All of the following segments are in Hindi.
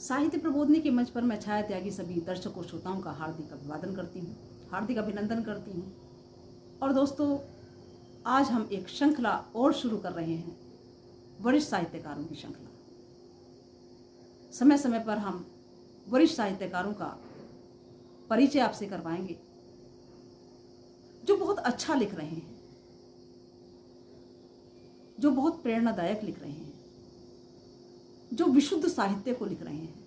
साहित्य प्रबोधिनी के मंच पर मैं छाया त्यागी सभी दर्शकों श्रोताओं का हार्दिक अभिनंदन करती हूँ। और दोस्तों, आज हम एक श्रृंखला और शुरू कर रहे हैं, वरिष्ठ साहित्यकारों की श्रृंखला। समय समय पर हम वरिष्ठ साहित्यकारों का परिचय आपसे करवाएंगे जो बहुत अच्छा लिख रहे हैं, जो बहुत प्रेरणादायक लिख रहे हैं, जो विशुद्ध साहित्य को लिख रहे हैं।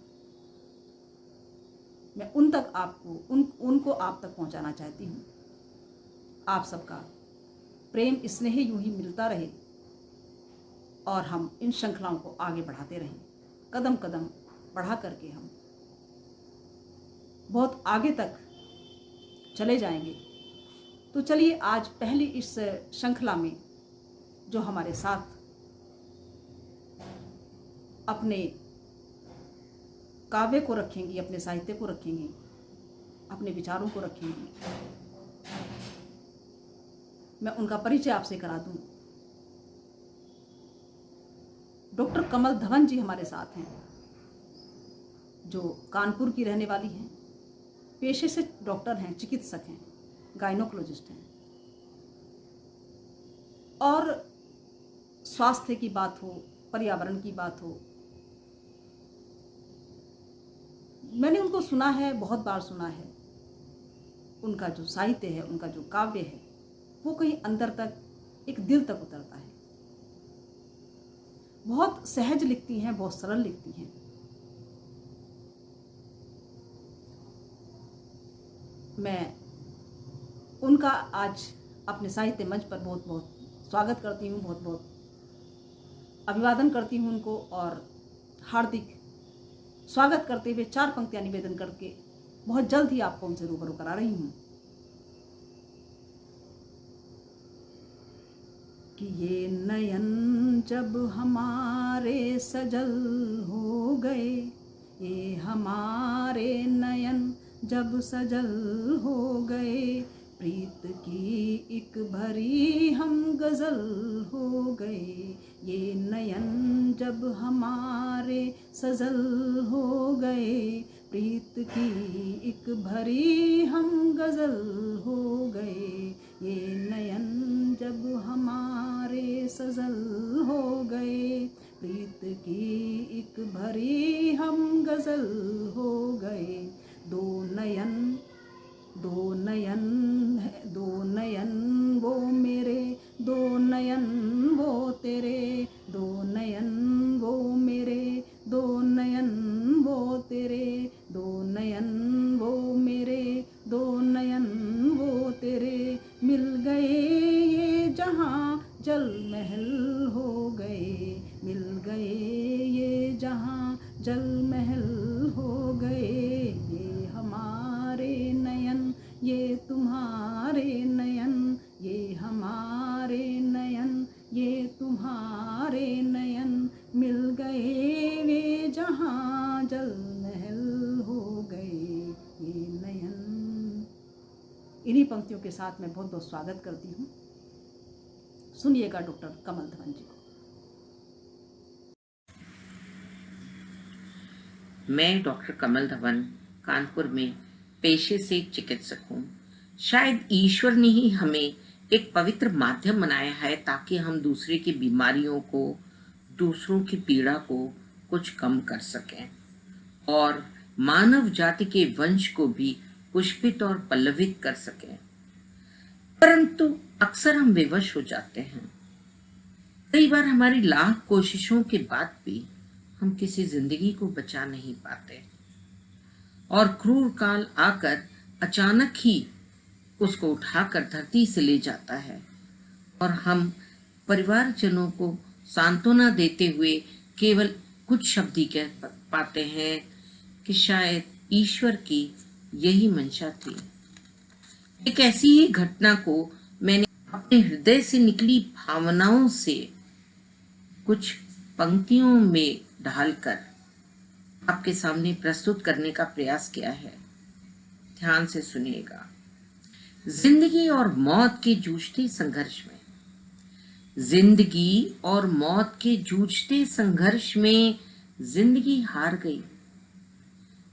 मैं उनको आप तक पहुंचाना चाहती हूं। आप सबका प्रेम स्नेह यूं ही मिलता रहे और हम इन श्रृंखलाओं को आगे बढ़ाते रहें। कदम कदम बढ़ा करके हम बहुत आगे तक चले जाएंगे। तो चलिए, आज पहली इस श्रृंखला में जो हमारे साथ अपने काव्य को रखेंगी, अपने साहित्य को रखेंगी, अपने विचारों को रखेंगी, मैं उनका परिचय आपसे करा दूं। डॉक्टर कमल धवन जी हमारे साथ हैं, जो कानपुर की रहने वाली हैं, पेशे से डॉक्टर हैं, चिकित्सक हैं, गायनोकोलॉजिस्ट हैं। और स्वास्थ्य की बात हो, पर्यावरण की बात हो, मैंने उनको सुना है, बहुत बार सुना है। उनका जो साहित्य है, उनका जो काव्य है, वो कहीं अंदर तक, एक दिल तक उतरता है। बहुत सहज लिखती हैं, बहुत सरल लिखती हैं। मैं उनका आज अपने साहित्य मंच पर बहुत बहुत स्वागत करती हूँ, बहुत बहुत अभिवादन करती हूँ उनको, और हार्दिक स्वागत करते हुए 4 पंक्तियां निवेदन करके बहुत जल्द ही आपको उनसे रूबरू करा रही हूँ। कि ये नयन जब हमारे सजल हो गए, ये हमारे नयन जब सजल हो गए, प्रीत की एक भरी हम गजल हो गए। ये नयन जब हमारे सजल हो गए, प्रीत की एक भरी हम गजल हो गए। ये नयन जब हमारे सजल हो गए, प्रीत की एक भरी हम गजल हो गए। दो नयन वो मेरे, दो नयन वो तेरे, दो नयन वो मेरे, दो नयन वो तेरे, दो नयन वो मेरे, दो नयन वो तेरे, मिल गए ये जहां जल महल हो गए, मिल गए ये जहां जल महल हो गए। ये हमारे नयन, ये तुम्हारे नयन, ये हमारे नयन, ये तुम्हारे नयन, मिल गए वे जहां जल महल हो गए। ये नयन। इन्हीं पंक्तियों के साथ मैं बहुत बहुत स्वागत करती हूँ। सुनिएगा डॉक्टर कमल धवन जी को। मैं डॉक्टर कमल धवन कानपुर में पेशे से चिकित्सक हूँ। शायद ईश्वर ने ही हमें एक पवित्र माध्यम बनाया है ताकि हम दूसरे की बीमारियों को, दूसरों की पीड़ा को कुछ कम कर सकें और मानव जाति के वंश को भी पुष्पित और पल्लवित कर सकें। परंतु अक्सर हम विवश हो जाते हैं। कई बार हमारी लाख कोशिशों के बाद भी हम किसी जिंदगी को बचा नहीं पाते और क्रूर काल आकर अचानक ही उसको उठाकर धरती से ले जाता है और हम परिवारजनों को सांत्वना देते हुए केवल कुछ शब्द ही कह पाते हैं कि शायद ईश्वर की यही मंशा थी। एक ऐसी ही घटना को मैंने अपने हृदय से निकली भावनाओं से कुछ पंक्तियों में ढालकर आपके सामने प्रस्तुत करने का प्रयास किया है। ध्यान से सुनिएगा। जिंदगी और मौत के जूझते संघर्ष में, जिंदगी और मौत के जूझते संघर्ष में जिंदगी हार गई,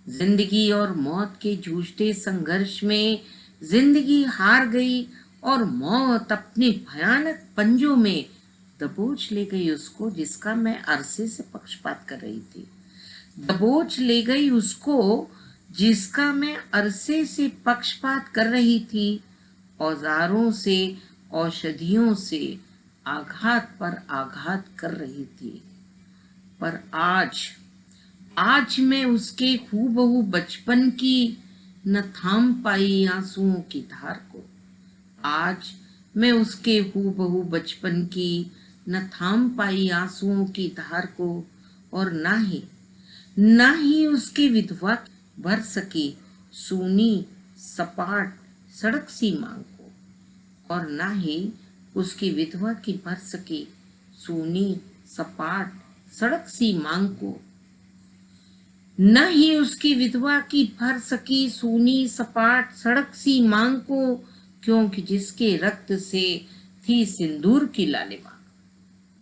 जिंदगी और मौत के जूझते संघर्ष में जिंदगी हार गई और मौत अपने भयानक पंजों में दबोच ले गई उसको जिसका मैं अरसे से पक्षपात कर रही थी। दबोच ले गई उसको जिसका मैं अरसे से पक्षपात कर रही थी। औजारों से, औषधियों से आघात पर आघात कर रही थी। पर आज मैं उसके हूबहू बचपन की न थाम पाई आंसुओं की धार को। आज मैं उसके हूबहू बचपन की न थाम पाई आंसुओं की धार को, और ना ही उसकी विधवा भर सकी सूनी सपाट सड़क सी मांग को, और ना ही उसकी विधवा की भर सकी सूनी सपाट सड़क सी मांग को। न ही उसकी विधवा की भर सकी सूनी सपाट सड़क सी मांग को, क्योंकि जिसके रक्त से थी सिंदूर की लालिमा,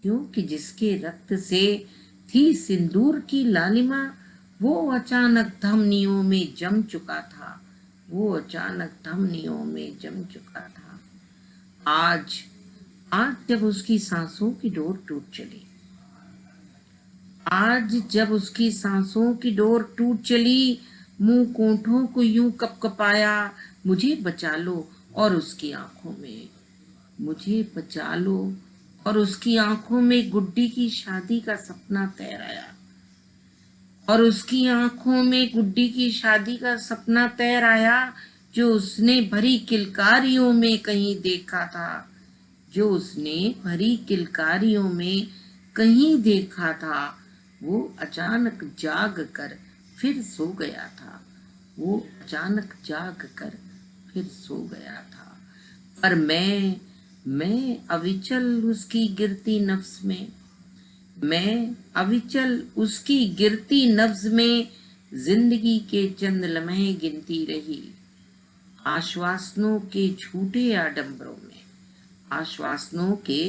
क्योंकि जिसके रक्त से थी सिंदूर की लालिमा, वो अचानक धमनियों में जम चुका था, वो अचानक धमनियों में जम चुका था। आज जब उसकी सांसों की डोर टूट चली, आज जब उसकी सांसों की डोर टूट चली, मुंह कोंठों को यूं कपकपाया, मुझे बचा लो, और उसकी आंखों में मुझे बचा लो, और उसकी आंखों में गुड्डी की शादी का सपना तैराया, और उसकी आंखों में गुड्डी की शादी का सपना तैर आया, जो उसने भरी किलकारियों में कहीं देखा था, जो उसने भरी किलकारियों में कहीं देखा था। वो अचानक जाग कर फिर सो गया था, वो अचानक जाग कर फिर सो गया था। पर मैं अविचल उसकी गिरती नफ्स में, मैं अविचल उसकी गिरती नब्ज में जिंदगी के चंद लम्हे गिनती रही। आश्वासनों के झूठे आडंबरों में, आश्वासनों के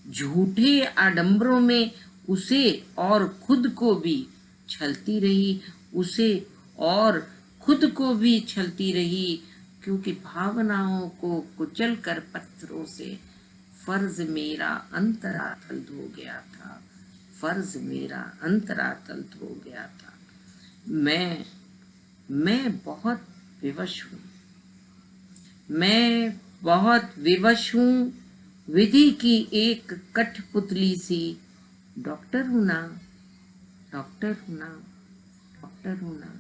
झूठे आडंबरों में उसे और खुद को भी छलती रही, उसे और खुद को भी छलती रही, क्योंकि भावनाओं को कुचल कर पत्थरों से फर्ज मेरा अंतरातल धो गया था, फर्ज मेरा अंतरातल धो गया था। मैं बहुत विवश हूँ, मैं बहुत विवश हूँ, विधि की एक कठपुतली सी। डॉक्टर हूँ ना, डॉक्टर हूँ ना, डॉक्टर हूँ ना।